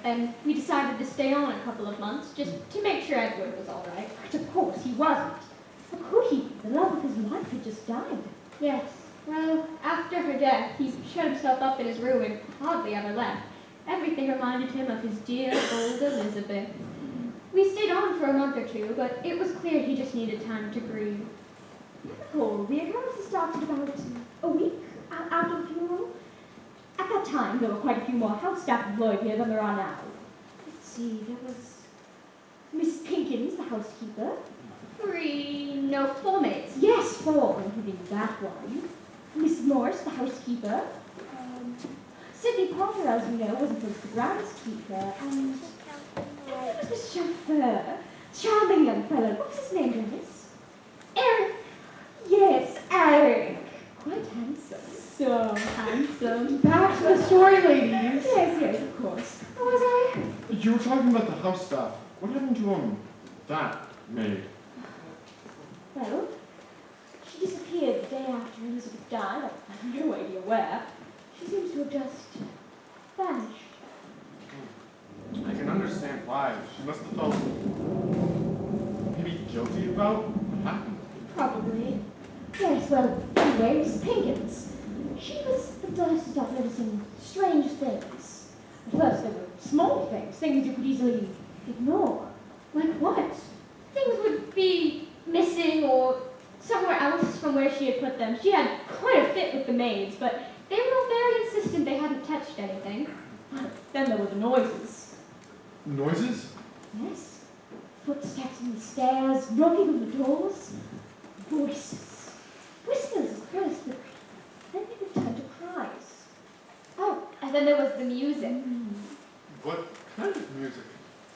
and we decided to stay on a couple of months just to make sure Edward was all right. But of course he wasn't. How could he? The love of his life had just died. Yes, well, after her death, he shut himself up in his room and hardly ever left. Everything reminded him of his dear old Elizabeth. We stayed on for a month or two, but it was clear he just needed time to grieve. Oh, the occurrence started about a week after the funeral. At that time, there were quite a few more house staff employed here than there are now. Let's see, there was Mrs. Pinkins, the housekeeper. Four maids. Yes, four, including that one. Mrs. Morris, the housekeeper. Sidney Potter, as you know, was the groundskeeper. And there was the chauffeur. Charming young fellow. What was his name, Dennis? Eric. Yes, Eric. Quite handsome. So handsome. Back to the story, ladies. Yes, of course. What was I? You were talking about the house staff. What happened to that maid? Well, she disappeared the day after Elizabeth died. I have no idea where. She seems to have just vanished. I can understand why. She must have felt maybe guilty about what happened. Probably. Yes, well, anyway, Mrs. Pinkins. She was the first to start noticing strange things. At first, they were small things you could easily ignore. Like what? Things would be missing or somewhere else from where she had put them. She had quite a fit with the maids, but they were all very insistent they hadn't touched anything. Then there were the noises. Noises? Yes. Footsteps on the stairs, knocking on the doors. Voices. Whispers of Chris, but then they would turn to cries. Oh, and then there was the music. What kind of music?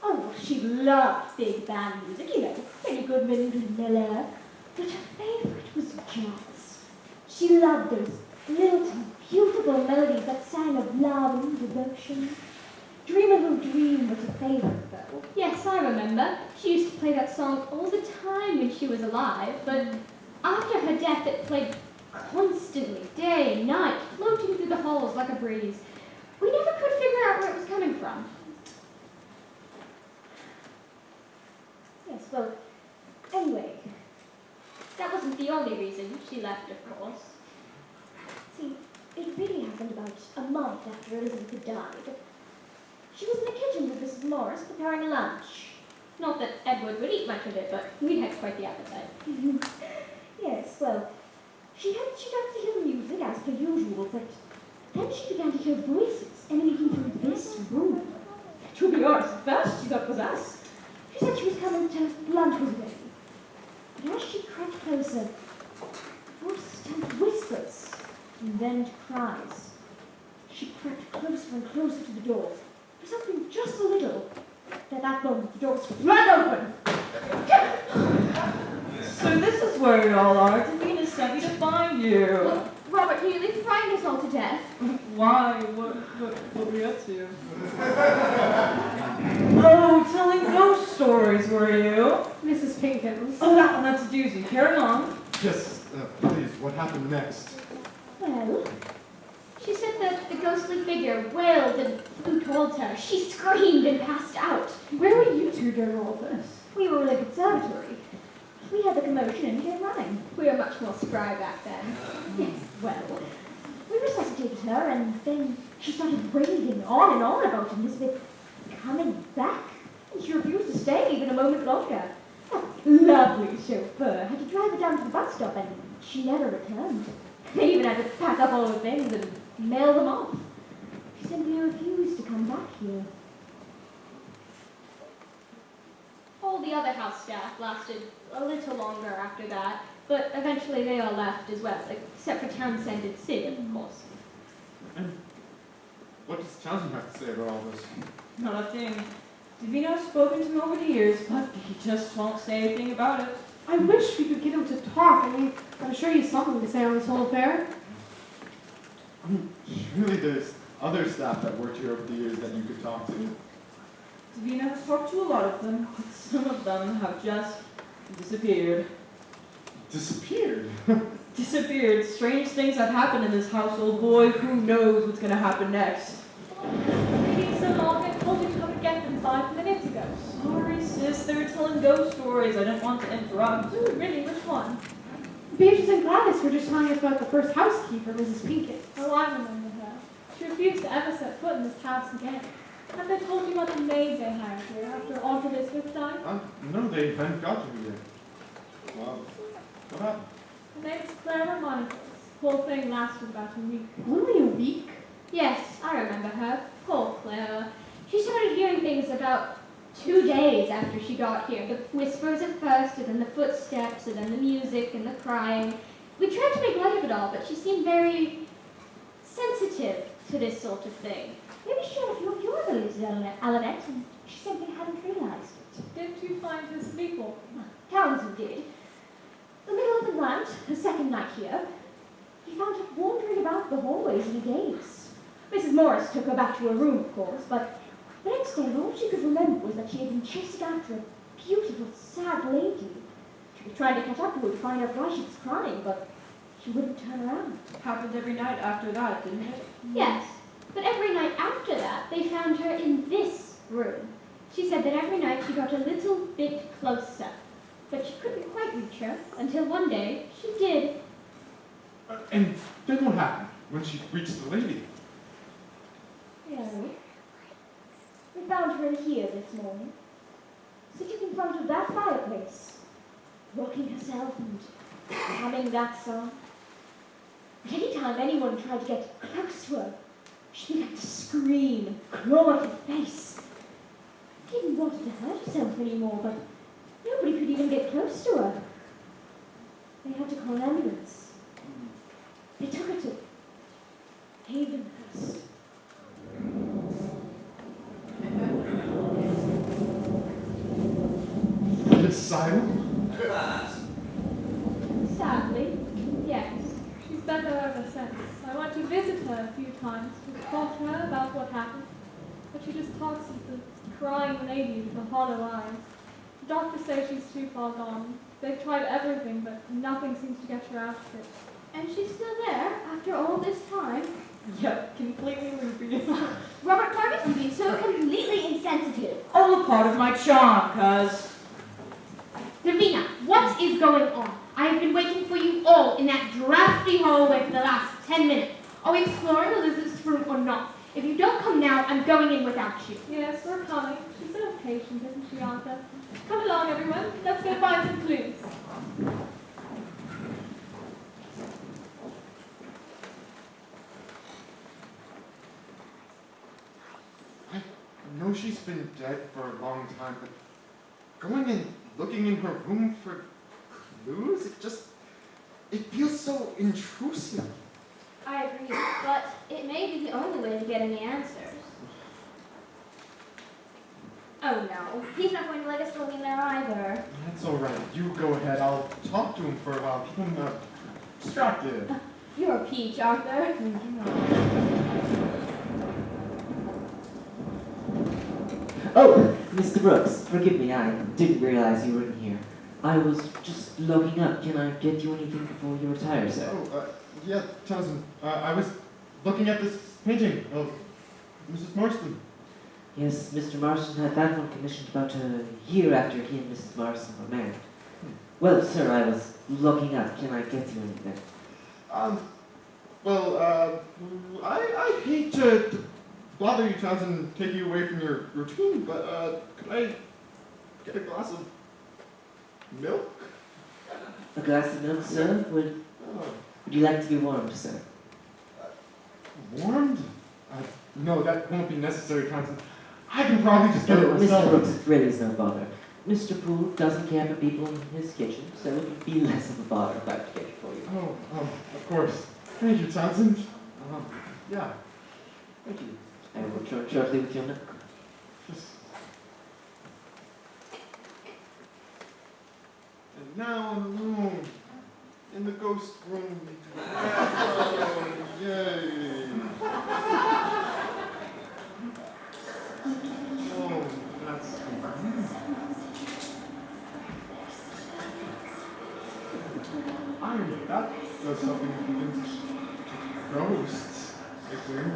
Oh, she loved big band music, you know, Freddie Goodman and Miller. But her favorite was jazz. She loved those little, beautiful melodies that sang of love and devotion. Dream a Little Dream was her favorite, though. Yes, I remember. She used to play that song all the time when she was alive, but after her death it played constantly, day and night, floating through the halls like a breeze. We never could figure out where it was coming from. Yes, well, anyway. That wasn't the only reason she left, of course. See, it really happened about a month after Elizabeth had died. She was in the kitchen with Mrs. Morris preparing lunch. Not that Edward would eat much of it, but we had quite the appetite. Yes, well, she got to hear the music as per usual, but then she began to hear voices emanating from this room. To be honest, at first she thought it was us. She said she was coming to lunch was ready. But as she crept closer, voices turned to whispers and then to cries. She crept closer and closer to the door. For something just a little. At that moment, the door was flung open. So this is where you all are. Davina sent me to find you. Well, Robert nearly frightened us all to death. Why? What were you up to? Oh, telling ghost stories, were you? Mrs. Pinkins. Oh, that's a doozy. Carry on. Yes, please, what happened next? Well, She said that the ghostly figure wailed and flew towards her. She screamed and passed out. where were you two during all this? We were in a conservatory. We heard the commotion and came running. We were much more spry back then. Yes, well, we resuscitated her, and then she started raving on and on about Elizabeth coming back. And she refused to stay even a moment longer. That lovely chauffeur had to drive her down to the bus stop, and she never returned. They even had to pack up all her things and mail them off. She simply refused to come back here. All the other house staff lasted a little longer after that, but eventually they all left as well, except for Townsend and Sid, of course. And what does Townsend have to say about all this? Not a thing. Davina's spoken to him over the years, but he just won't say anything about it. I wish we could get him to talk. I mean, I'm sure he has something to say on this whole affair. Surely there's other staff that worked here over the years that you could talk to. Davina has talked to a lot of them, but some of them have just disappeared. Disappeared? Disappeared. Strange things have happened in this household. Boy, who knows what's going to happen next. Maybe some all get told to come insist they were telling ghost stories. I didn't want to interrupt. Ooh, really? Which one? Beatrice and Gladys were just telling us about the first housekeeper, Mrs. Pinkett. Oh, I remember her. She refused to ever set foot in this house again. Have they told you about the maid they hired here after Aunt Elizabeth died? No, they haven't got to me yet. Well, what happened? Her name is Clara Monaco. The whole thing lasted about a week. Only a week? Yes, I remember her. Poor Clara. She started hearing things about 2 days after she got here. The whispers at first, and then the footsteps, and then the music and the crying. We tried to make light of it all, but she seemed very sensitive to this sort of thing. Maybe she had a few of your abilities, Alanette, and she simply hadn't realized it. Didn't you find her sleepwalking? Townsend did. The middle of the night, the second night here, he found her wandering about the hallways in a daze. Mrs. Morris took her back to her room, of course, but the next day all she could remember was that she had been chasing after a beautiful, sad lady. She was trying to catch up to her to find out why she was crying, but she wouldn't turn around. Happened every night after that, didn't it? Yes, but every night after that, they found her in this room. She said that every night she got a little bit closer, but she couldn't quite reach her until one day she did. And then what happened when she reached the lady? Yeah. We found her in here this morning, sitting in front of that fireplace, rocking herself and humming that song. But any time anyone tried to get close to her, she began to scream and claw at her face. She didn't want to hurt herself anymore, but nobody could even get close to her. They had to call an ambulance. They took her to Havenhurst. An asylum? Sadly, yes. She's been there ever since. I went to visit her a few times to talk to her about what happened, but she just talks of the crying lady with the hollow eyes. The doctors say she's too far gone. They've tried everything, but nothing seems to get her out of it. And she's still there after all this time. Yep, completely loopy. Robert Clark has been so completely insensitive. All a part of my charm, cuz. Davina, what is going on? I have been waiting for you all in that drafty hallway for the last 10 minutes. Are we exploring Elizabeth's room or not? If you don't come now, I'm going in without you. Yes, we're coming. She's so patient, isn't she, Arthur? Come along, everyone. Let's go find some clues. I know she's been dead for a long time, but going and looking in her room for clues, it feels so intrusive. I agree, but it may be the only way to get any answers. Oh no, he's not going to let us go in there either. That's all right. You go ahead. I'll talk to him for a while. Keep him distracted. You're a peach, Arthur. Oh, Mr. Brooks, forgive me, I didn't realize you were in here. I was just looking up. Can I get you anything before you retire, sir? Oh, yeah, Townsend. I was looking at this painting of Mrs. Marston. Yes, Mr. Marston had that one commissioned about a year after he and Mrs. Marston were married. Well, sir, I was looking up. Can I get you anything? I hate to bother you, Townsend, and take you away from your routine, but could I get a glass of milk? A glass of milk, sir? Would you like to be warmed, sir? Warmed? No, that won't be necessary, Townsend. I can probably just get it Oh, myself. Mr. Brooks, it really is no bother. Mr. Poole doesn't care for people in his kitchen, so it would be less of a bother if I could get it for you. Oh, of course. Thank you, Townsend. Yeah. Thank you. I will return shortly with your milk. Just... And now I'm alone in the ghost room. Oh, yay. Oh, that's that does something against ghosts, I think.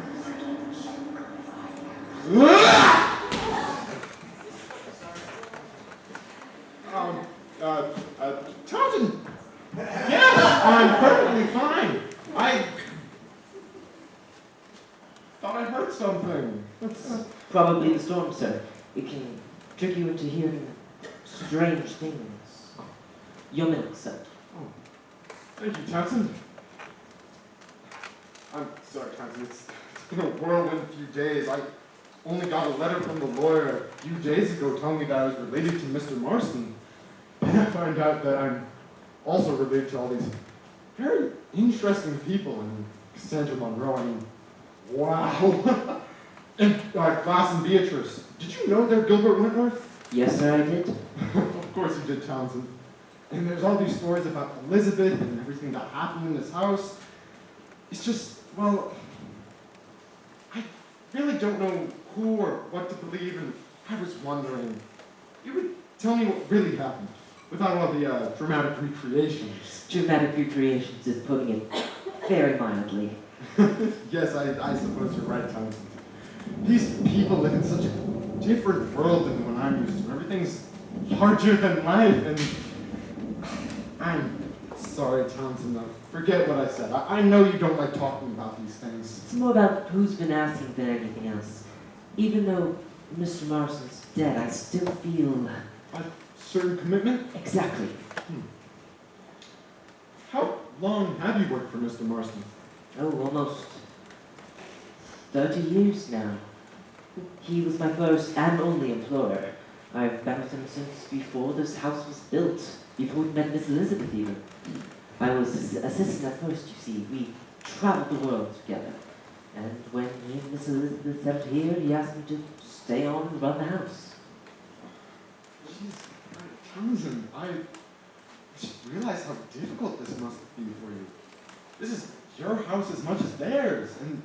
probably the storm, sir. It can trick you into hearing strange things. Your milk, sir. Oh, thank you, Townsend. I'm sorry, Townsend. It's been a whirlwind few days. I only got a letter from the lawyer a few days ago telling me that I was related to Mr. Marston. And I find out that I'm also related to all these very interesting people in Sandra Monroe. I mean, wow. And Glass and Beatrice. Did you know they're Gilbert Wentworth? Yes, sir, I did. Of course you did, Townsend. And there's all these stories about Elizabeth and everything that happened in this house. It's just, well, I really don't know who or what to believe, and I was wondering, you would tell me what really happened, without all the dramatic recreations. Dramatic recreations is putting it very mildly. Yes, I suppose you're right, Townsend. These people live in such a different world than the one I'm used to. Everything's larger than life, and I'm sorry, Townsend. Forget what I said. I know you don't like talking about these things. It's more about who's been asking than anything else. Even though Mr. Marston's dead, I still feel... A certain commitment? Exactly. How long have you worked for Mr. Marston? Oh, almost 30 years now. He was my first and only employer. I've been with him since before this house was built, before we met Miss Elizabeth even. I was his assistant at first, you see. We traveled the world together. And when he and Miss Elizabeth settled here, he asked me to stay on and run the house. Jeez, Townsend, I just realized how difficult this must be for you. This is your house as much as theirs, and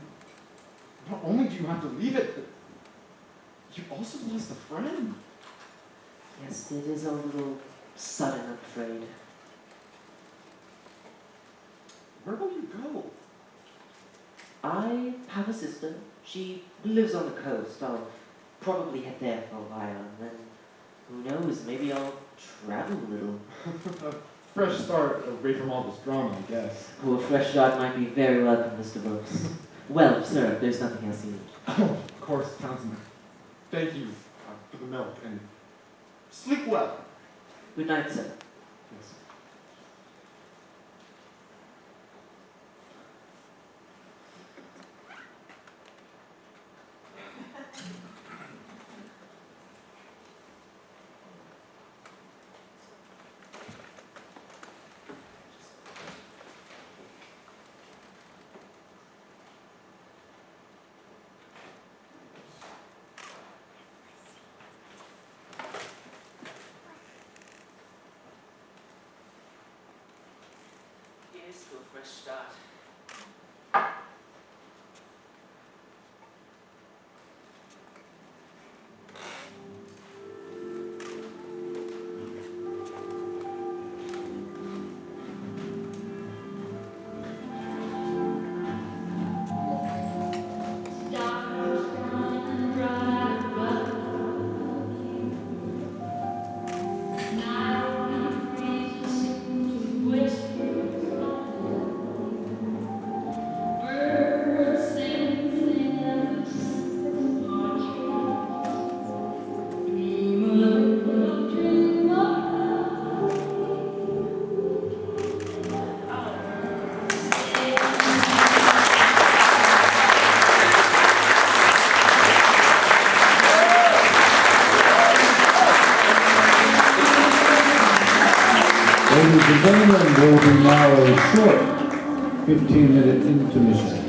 not only do you have to leave it, but you also lost a friend. Yes, it is a little sudden, I'm afraid. Where will you go? I have a sister. She lives on the coast. I'll probably head there for a while, and then, who knows, maybe I'll travel a little. A fresh start away from all this drama, I guess. Oh, a fresh start might be very welcome, Mr. Brooks. Well, sir, if there's nothing else you need. Oh, of course, Townsend. Thank you for the milk, and sleep well. Good night, sir. Yes. Here's to a fresh start. Ladies and gentlemen, there will be now a short 15-minute intermission.